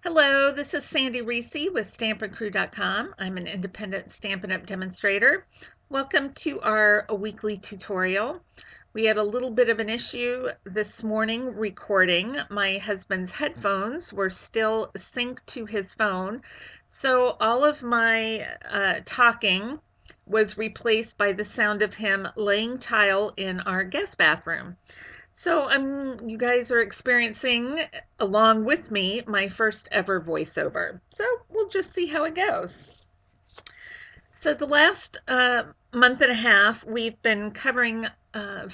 Hello, this is Sandy Reese with StampinCrew.com. I'm an independent Stampin' Up! Demonstrator. Welcome to our weekly tutorial. We had a little bit of an issue this morning recording. My husband's headphones were still synced to his phone, so all of my talking was replaced by the sound of him laying tile in our guest bathroom. So you guys are experiencing, along with me, my first ever voiceover. So we'll just see how it goes. So the last month and a half, we've been covering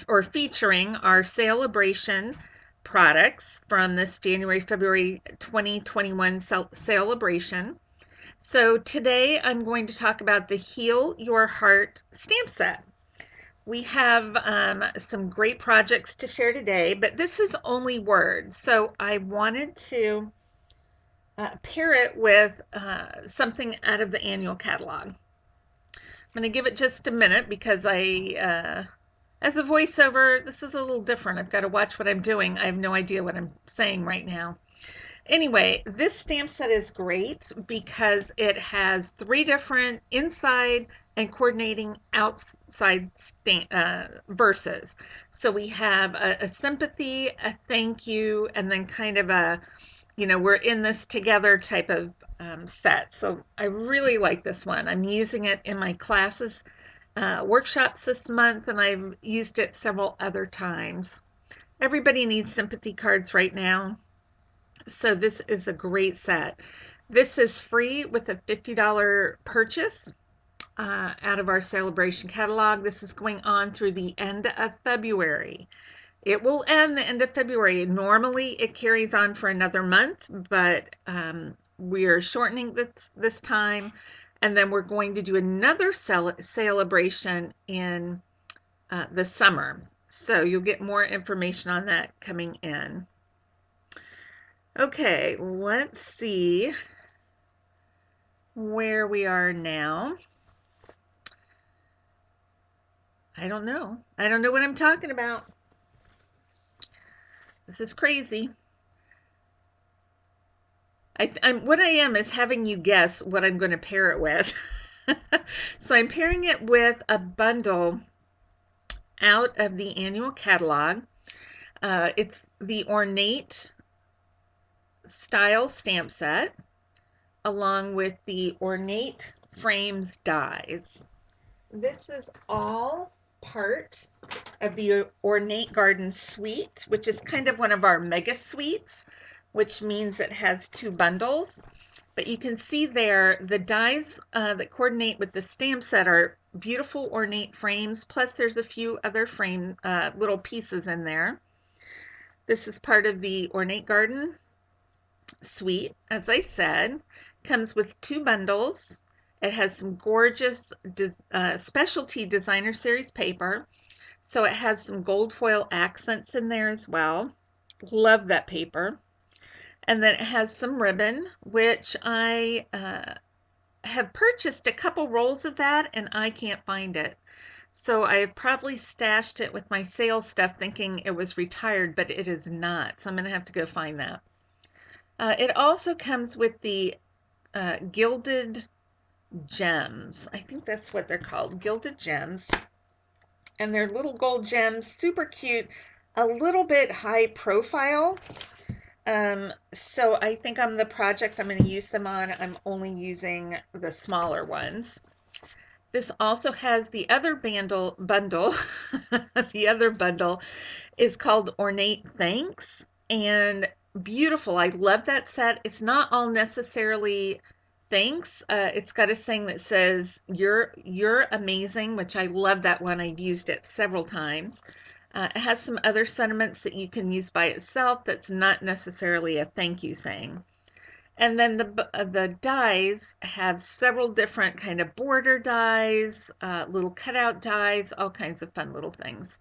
or featuring our Sale-a-bration products from this January-February 2021 Sale-a-bration. So today I'm going to talk about the Heal Your Heart stamp set. We have some great projects to share today, but this is only words. So I wanted to pair it with something out of the annual catalog. I'm going to give it just a minute because as a voiceover, this is a little different. I've got to watch what I'm doing. I have no idea what I'm saying right now. Anyway, this stamp set is great because it has three different inside and coordinating outside verses. So we have a sympathy, a thank you, and then kind of a, we're in this together type of set. So I really like this one. I'm using it in my classes, workshops this month, and I've used it several other times. Everybody needs sympathy cards right now. So this is a great set. This is free with a $50 purchase out of our Sale-a-bration catalog. This is going on through the end of February. It will end the end of February. Normally it carries on for another month, but we are shortening this time, and then we're going to do another Sale-a-bration in the summer. So you'll get more information on that coming in. Okay, let's see where we are now. I don't know. I don't know what I'm talking about. This is crazy. What I am is having you guess what I'm going to pair it with. So I'm pairing it with a bundle out of the annual catalog. It's the Ornate style stamp set, along with the Ornate frames dies. This is all part of the Ornate Garden suite, which is kind of one of our mega suites, which means it has two bundles. But you can see there the dies that coordinate with the stamp set are beautiful ornate frames, plus there's a few other frame little pieces in there. This is part of the Ornate Garden suite, as I said. Comes with two bundles. It has some gorgeous specialty designer series paper. So it has some gold foil accents in there as well. Love that paper. And then it has some ribbon, which I have purchased a couple rolls of that and I can't find it. So I have probably stashed it with my sales stuff thinking it was retired, but it is not. So I'm going to have to go find that. It also comes with the gilded gems. I think that's what they're called, gilded gems. And they're little gold gems, super cute, a little bit high profile. So I think on the project I'm going to use them on, I'm only using the smaller ones. This also has the other bundle. The other bundle is called Ornate Thanks, and beautiful. I love that set. It's not all necessarily thanks. It's got a saying that says you're amazing, which I love that one. I've used it several times. It has some other sentiments that you can use by itself that's not necessarily a thank you saying. And then the dies have several different kind of border dies, little cutout dies, all kinds of fun little things.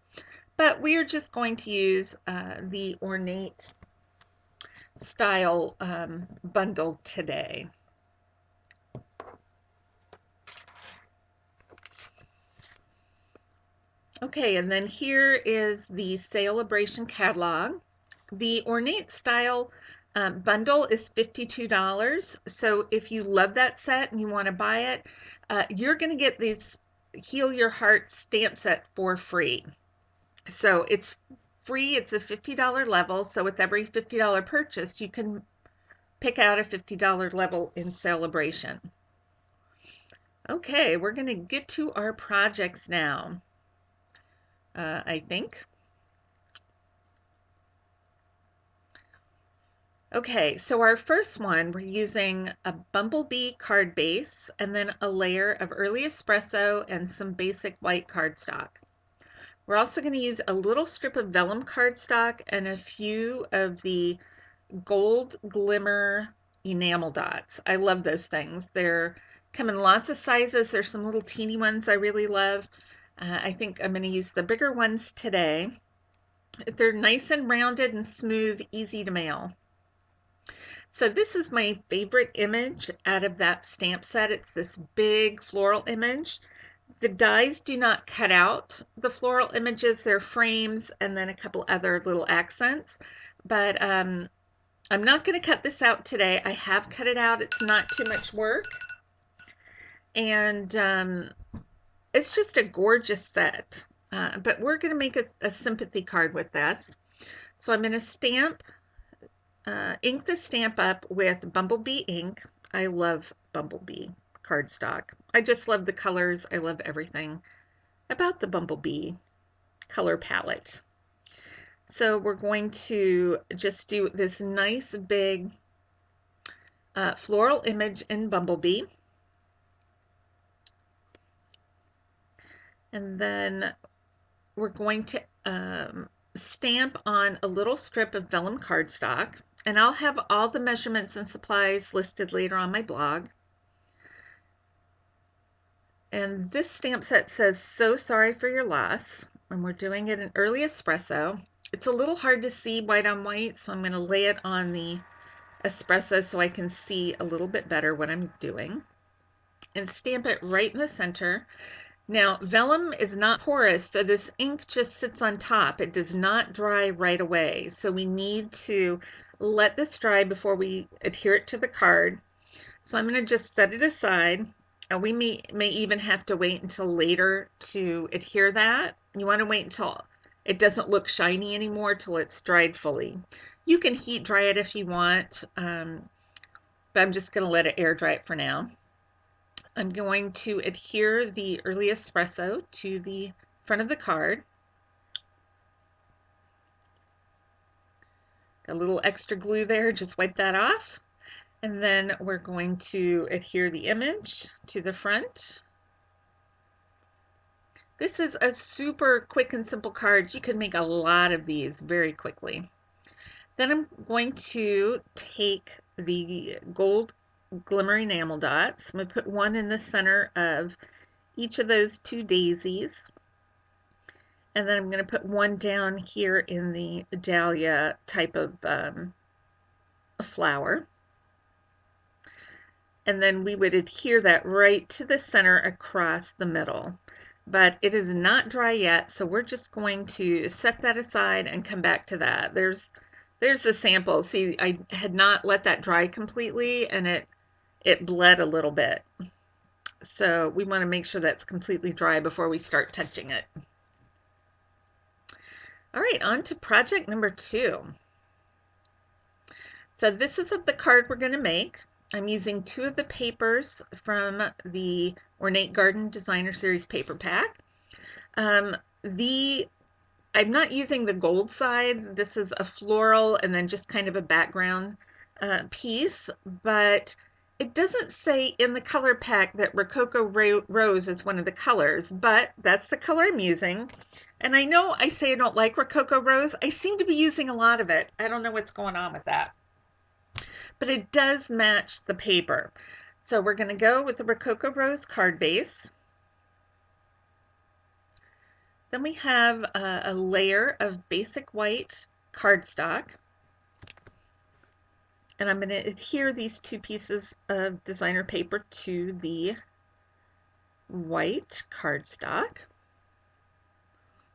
But we are just going to use the Ornate style bundle today. Okay, and then here is the Sale-a-bration catalog. The Ornate style Bundle is $52. So if you love that set and you want to buy it, you're going to get this Heal Your Heart stamp set for free. So it's free. It's a $50 level. So with every $50 purchase, you can pick out a $50 level in Sale-a-bration. Okay, we're going to get to our projects now, I think. Okay, so our first one, we're using a bumblebee card base and then a layer of early espresso and some basic white cardstock. We're also going to use a little strip of vellum cardstock and a few of the gold glimmer enamel dots. I love those things. They're come in lots of sizes. There's some little teeny ones I really love. I think I'm going to use the bigger ones today. They're nice and rounded and smooth, easy to mail. So this is my favorite image out of that stamp set. It's this big floral image. The dies do not cut out the floral images. They're frames and then a couple other little accents. But I'm not going to cut this out today. I have cut it out. It's not too much work. And it's just a gorgeous set. But we're going to make a sympathy card with this. So I'm going to ink the stamp up with Bumblebee ink. I love Bumblebee cardstock. I just love the colors. I love everything about the Bumblebee color palette. So we're going to just do this nice big floral image in Bumblebee. And then we're going to stamp on a little strip of vellum cardstock. And I'll have all the measurements and supplies listed later on my blog. And this stamp set says, "So sorry for your loss." And we're doing it in early espresso. It's a little hard to see white on white, so I'm going to lay it on the espresso so I can see a little bit better what I'm doing. And stamp it right in the center. Now, vellum is not porous, so this ink just sits on top. It does not dry right away. So we need to let this dry before we adhere it to the card. So I'm going to just set it aside. We may even have to wait until later to adhere that. You want to wait until it doesn't look shiny anymore till it's dried fully. You can heat dry it if you want, but I'm just going to let it air dry it for now. I'm going to adhere the early espresso to the front of the card. A little extra glue there, just wipe that off. And then we're going to adhere the image to the front. This is a super quick and simple card. You can make a lot of these very quickly. Then I'm going to take the gold glimmer enamel dots. I'm going to put one in the center of each of those two daisies. And then I'm going to put one down here in the dahlia type of flower. And then we would adhere that right to the center across the middle. But it is not dry yet, so we're just going to set that aside and come back to that. There's the sample. See, I had not let that dry completely, and it bled a little bit. So we want to make sure that's completely dry before we start touching it. All right, on to project number 2. So this is the card we're going to make. I'm using 2 of the papers from the Ornate Garden Designer Series paper pack. I'm not using the gold side. This is a floral and then just kind of a background piece, but it doesn't say in the color pack that Rococo Rose is one of the colors, but that's the color I'm using. And I know I say I don't like Rococo Rose. I seem to be using a lot of it. I don't know what's going on with that. But it does match the paper. So we're going to go with the Rococo Rose card base. Then we have a layer of basic white cardstock. And I'm going to adhere these 2 pieces of designer paper to the white cardstock.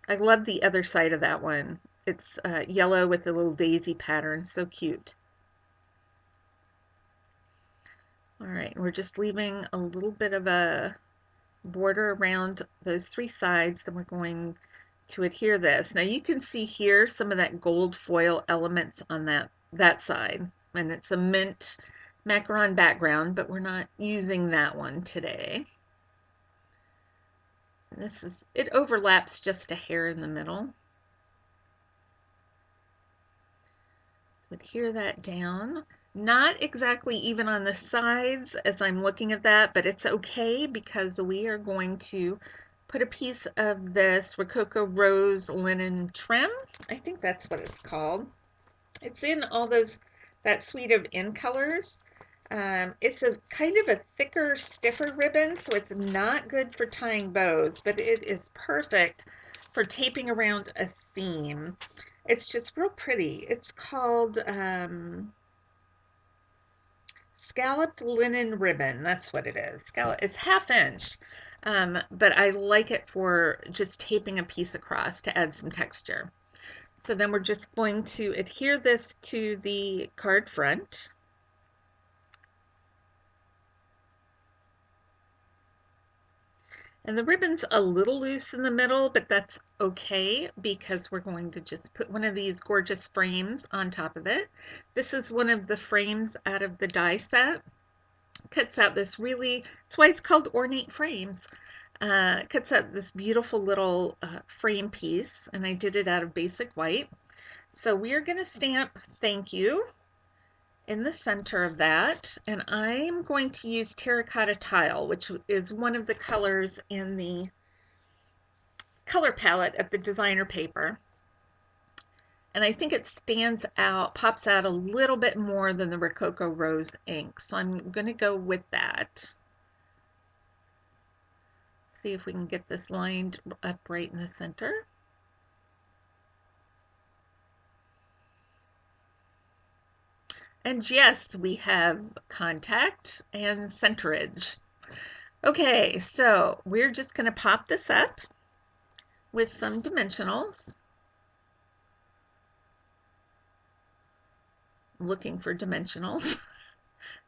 I love the other side of that one. It's yellow with the little daisy pattern, so cute. All right, we're just leaving a little bit of a border around those three sides, then we're going to adhere this. Now you can see here some of that gold foil elements on that side, and it's a mint macaron background, but we're not using that one today. It overlaps just a hair in the middle. Adhere that down. Not exactly even on the sides as I'm looking at that, but it's okay because we are going to put a piece of this Rococo Rose linen trim. I think that's what it's called. It's in all that suite of in colors. It's a kind of a thicker, stiffer ribbon, so it's not good for tying bows, but it is perfect for taping around a seam. It's just real pretty. It's called scalloped linen ribbon. That's what it is. It's ½ inch, but I like it for just taping a piece across to add some texture. So then we're just going to adhere this to the card front. And the ribbon's a little loose in the middle, but that's okay because we're going to just put one of these gorgeous frames on top of it. This is one of the frames out of the die set. Cuts out this that's why it's called Ornate Frames. Cuts out this beautiful little frame piece, and I did it out of basic white. So we are going to stamp thank you in the center of that, and I'm going to use terracotta tile, which is one of the colors in the color palette of the designer paper. And I think it stands out, pops out a little bit more than the Rococo Rose ink. So I'm going to go with that. See if we can get this lined up right in the center. And yes, we have contact and centerage. Okay, so we're just going to pop this up with some dimensionals. Looking for dimensionals.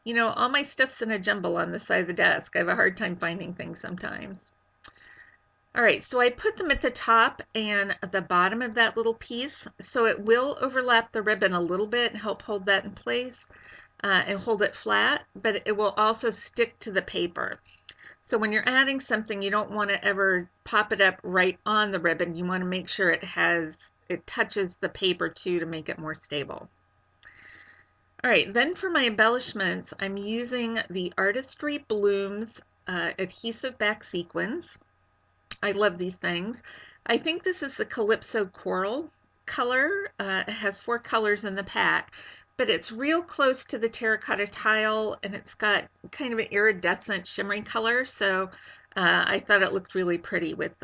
You know, all my stuff's in a jumble on the side of the desk. I have a hard time finding things sometimes. All right, so I put them at the top and the bottom of that little piece, so it will overlap the ribbon a little bit and help hold that in place and hold it flat, but it will also stick to the paper. So when you're adding something, you don't want to ever pop it up right on the ribbon. You want to make sure it touches the paper too to make it more stable. All right, then for my embellishments, I'm using the Artistry Blooms adhesive back sequins. I love these things. I think this is the Calypso Coral color. It has 4 colors in the pack, but it's real close to the terracotta tile, and it's got kind of an iridescent shimmery color, so I thought it looked really pretty with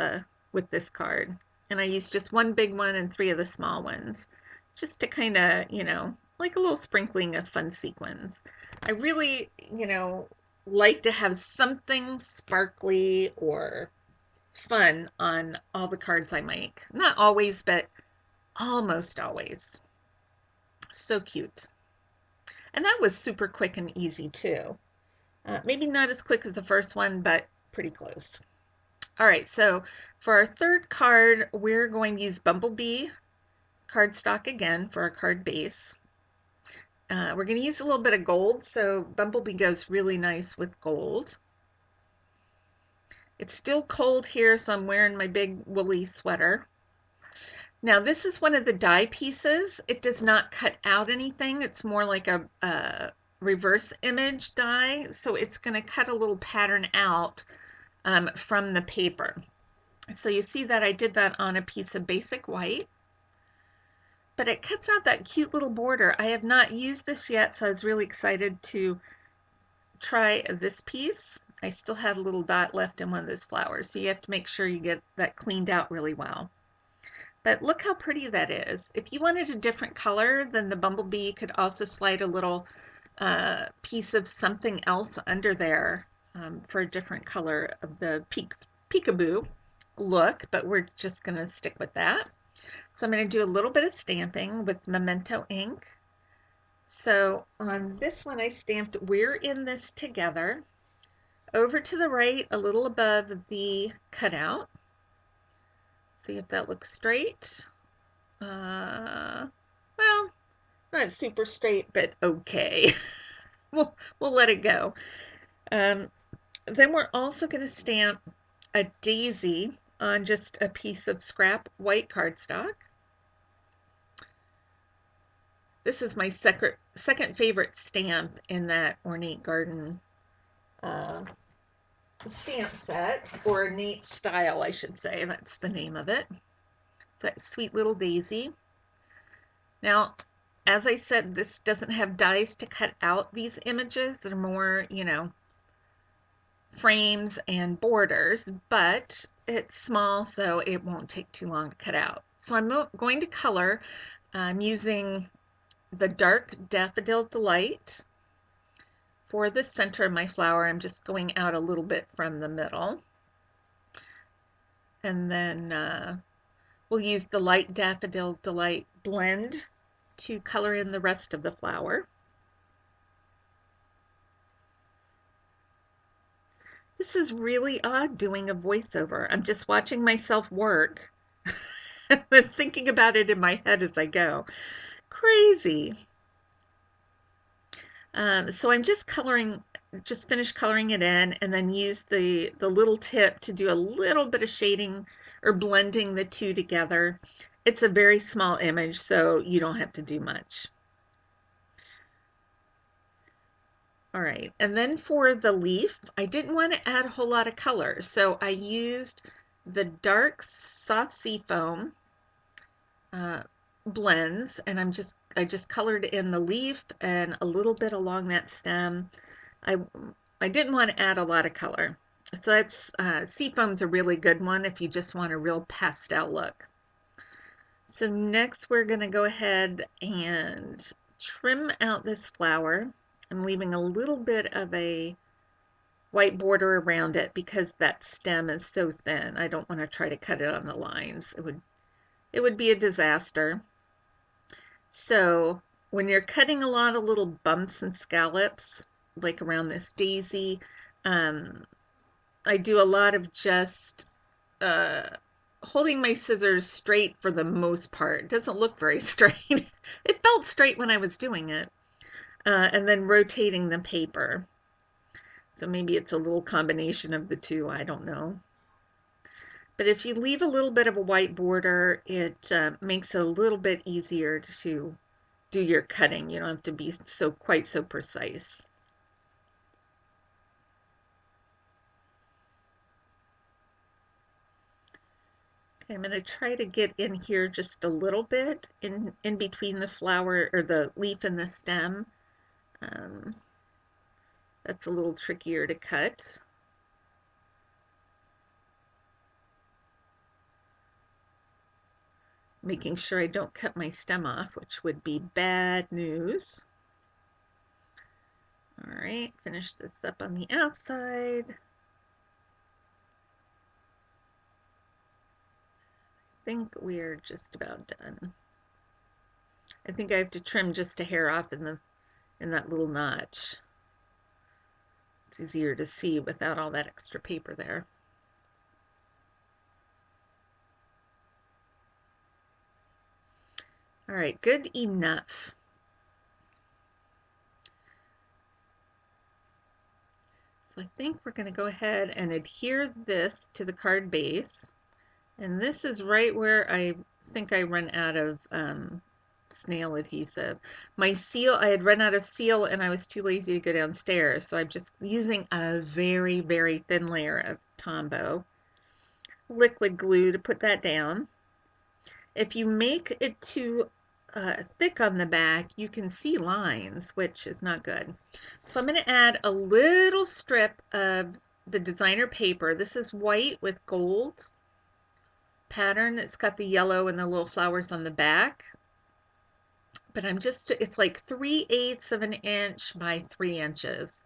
this card. And I used just one big one and 3 of the small ones, just to kind of, like a little sprinkling of fun sequins. I really, like to have something sparkly or fun on all the cards I make. Not always, but almost always. So cute. And that was super quick and easy too. Maybe not as quick as the first one, but pretty close. All right, so for our third card, we're going to use Bumblebee cardstock again for our card base. We're going to use a little bit of gold, so Bumblebee goes really nice with gold. It's still cold here, so I'm wearing my big woolly sweater. Now this is one of the die pieces. It does not cut out anything. It's more like a reverse image die, so it's going to cut a little pattern out from the paper. So you see that I did that on a piece of basic white, but it cuts out that cute little border. I have not used this yet, so I was really excited to try this piece. I still had a little dot left in one of those flowers, so you have to make sure you get that cleaned out really well. But look how pretty that is. If you wanted a different color than the bumblebee, you could also slide a little piece of something else under there for a different color of the peekaboo look, but we're just going to stick with that. So I'm going to do a little bit of stamping with Memento ink. So on this one, I stamped "We're in this together" over to the right, a little above the cutout. See if that looks straight. Well, not super straight, but okay. We'll let it go. Um, then we're also going to stamp a daisy on just a piece of scrap white cardstock. This is my second favorite stamp in that Ornate Garden uh, stamp set, or Ornate Style, I should say. That's the name of it. That sweet little daisy. Now, as I said, this doesn't have dies to cut out these images. They're more, frames and borders, but it's small, so it won't take too long to cut out. So I'm going to color. I'm using the dark Daffodil Delight. For the center of my flower, I'm just going out a little bit from the middle. And then we'll use the light Daffodil Delight blend to color in the rest of the flower. This is really odd doing a voiceover. I'm just watching myself work and then thinking about it in my head as I go. Crazy. So I'm just finished coloring it in, and then use the little tip to do a little bit of shading or blending the two together. It's a very small image, so you don't have to do much. All right, and then for the leaf, I didn't want to add a whole lot of color, so I used the dark soft seafoam blends, and I just colored in the leaf and a little bit along that stem. I I didn't want to add a lot of color, so that's seafoam's a really good one if you just want a real pastel look. So next we're going to go ahead and trim out this flower. I'm leaving a little bit of a white border around it because that stem is so thin. I don't want to try to cut it on the lines. It would be a disaster. So when you're cutting a lot of little bumps and scallops, like around this daisy, um, I do a lot of just uh, holding my scissors straight for the most part. It doesn't look very straight. It felt straight when I was doing it. And then rotating the paper. So maybe it's a little combination of the two, I don't know. But if you leave a little bit of a white border, it makes it a little bit easier to do your cutting. You don't have to be quite so precise. Okay, I'm going to try to get in here just a little bit in between the flower or the leaf and the stem. Um, that's a little trickier to cut. Making sure I don't cut my stem off, which would be bad news. All right, finish this up on the outside. I think we're just about done. I think I have to trim just a hair off in that little notch. It's easier to see without all that extra paper there. All right, good enough. So I think we're going to go ahead and adhere this to the card base. And this is right where I think I run out of snail adhesive. My seal, I had run out of seal and I was too lazy to go downstairs. So I'm just using a very, very thin layer of Tombow liquid glue to put that down. If you make it too thick on the back, you can see lines, which is not good. So I'm going to add a little strip of the designer paper. This is white with gold pattern. It's got the yellow and the little flowers on the back. But it's like 3/8 of an inch by 3 inches.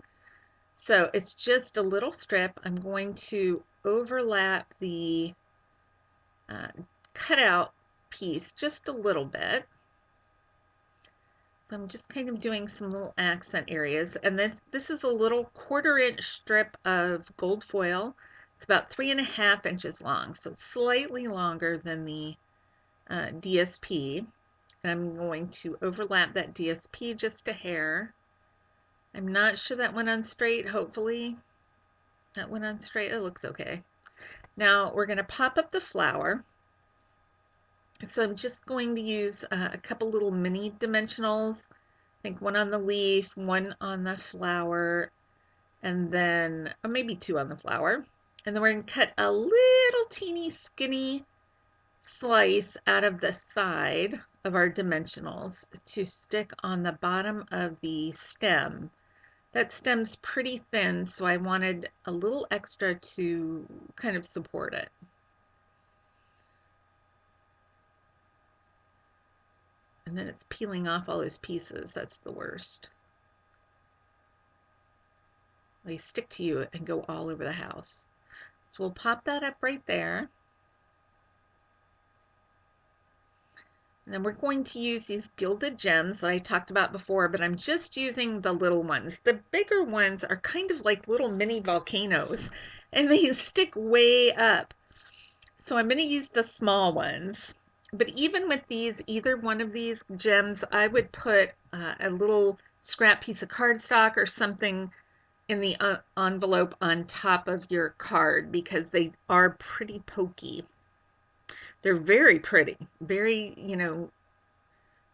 So it's just a little strip. I'm going to overlap the cutout piece just a little bit. So I'm just kind of doing some little accent areas. And then this is a little 1/4 inch strip of gold foil. It's about 3.5 inches long, so it's slightly longer than the DSP. And I'm going to overlap that DSP just a hair. I'm not sure that went on straight. Hopefully that went on straight. It looks okay. Now we're going to pop up the flower. So I'm just going to use a couple little mini dimensionals. I think one on the leaf, one on the flower, and then or maybe two on the flower. And then we're going to cut a little teeny skinny slice out of the side of our dimensionals to stick on the bottom of the stem. That stem's pretty thin, so I wanted a little extra to kind of support it. And then it's peeling off all those pieces. That's the worst. They stick to you and go all over the house. So we'll pop that up right there. And then we're going to use these gilded gems that I talked about before, but I'm just using the little ones. The bigger ones are kind of like little mini volcanoes, and they stick way up. So I'm going to use the small ones. But even with these, either one of these gems, I would put a little scrap piece of cardstock or something in the envelope on top of your card because they are pretty pokey. They're very pretty, very,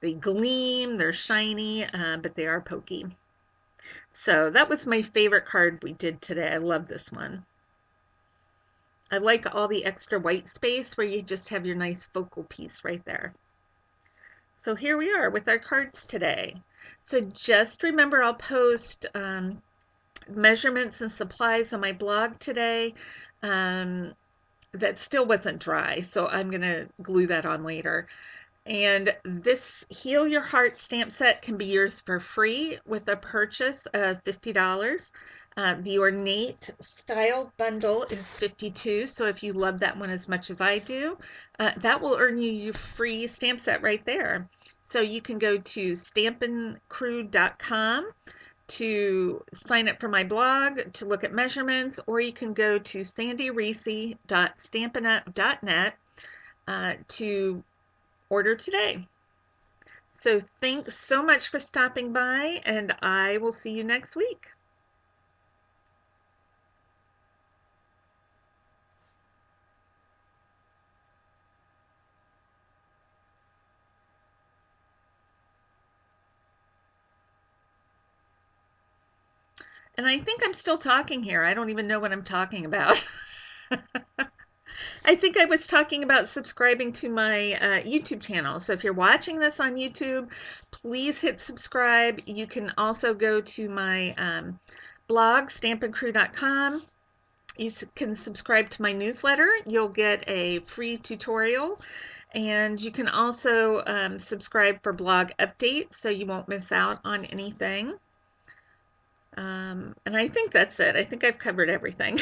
they gleam, they're shiny, but they are pokey. So that was my favorite card we did today. I love this one. I like all the extra white space where you just have your nice focal piece right there. So here we are with our cards today. So just remember, I'll post measurements and supplies on my blog today. That still wasn't dry, so I'm going to glue that on later. And this Heal Your Heart stamp set can be yours for free with a purchase of $50. The Ornate style bundle is $52. So if you love that one as much as I do, that will earn you your free stamp set right there. So you can go to stampincrew.com to sign up for my blog to look at measurements, or you can go to sandyreese.stampinup.net to order today. So thanks so much for stopping by, and I will see you next week. And I think I'm still talking here. I don't even know what I'm talking about. I think I was talking about subscribing to my YouTube channel. So if you're watching this on YouTube, please hit subscribe. You can also go to my blog, stampincrew.com. You can subscribe to my newsletter. You'll get a free tutorial. And you can also subscribe for blog updates so you won't miss out on anything. And I think that's it. I think I've covered everything.